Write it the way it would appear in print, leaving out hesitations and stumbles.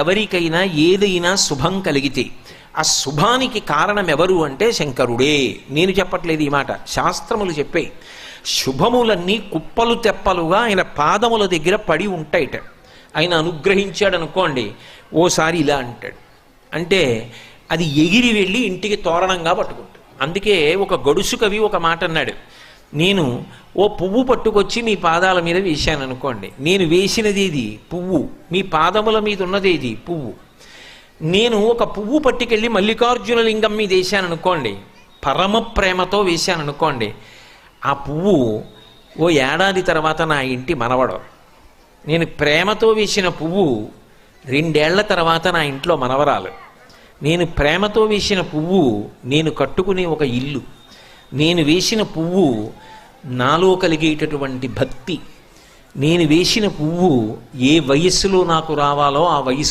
ఎవరికైనా ఏదైనా శుభం కలిగితే ఆ శుభానికి కారణం ఎవరు అంటే శంకరుడే. నేను చెప్పట్లేదు ఈ మాట, శాస్త్రములు చెప్పే. శుభములన్నీ కుప్పలు తెప్పలుగా ఆయన పాదముల దగ్గర పడి ఉంటాయిట. ఆయన అనుగ్రహించాడు అనుకోండి, ఓసారి ఇలా అంటాడు అంటే అది ఎగిరి వెళ్ళి ఇంటికి తోరణంగా పట్టుకుంటాడు. అందుకే ఒక గడుసు కవి ఒక మాట అన్నాడు, నేను ఓ పువ్వు పట్టుకొచ్చి మీ పాదాల మీద వేశాను అనుకోండి, నేను వేసినది ఇది పువ్వు, మీ పాదముల మీద ఉన్నది ఇది పువ్వు. నేను ఒక పువ్వు పట్టుకెళ్ళి మల్లికార్జున లింగం మీద వేశాను అనుకోండి, పరమ ప్రేమతో వేశాను అనుకోండి, ఆ పువ్వు ఓ ఏడాది తర్వాత నా ఇంటి మనవడం. నేను ప్రేమతో వేసిన పువ్వు 2 ఏళ్ల తర్వాత నా ఇంట్లో మనవరాలు. నేను ప్రేమతో వేసిన పువ్వు నేను కట్టుకునే ఒక ఇల్లు. నేను వేసిన పువ్వు నాలో కలిగేటటువంటి భక్తి. నేను వేసిన పువ్వు ఏ వయస్సులో నాకు రావాలో ఆ వయస్సు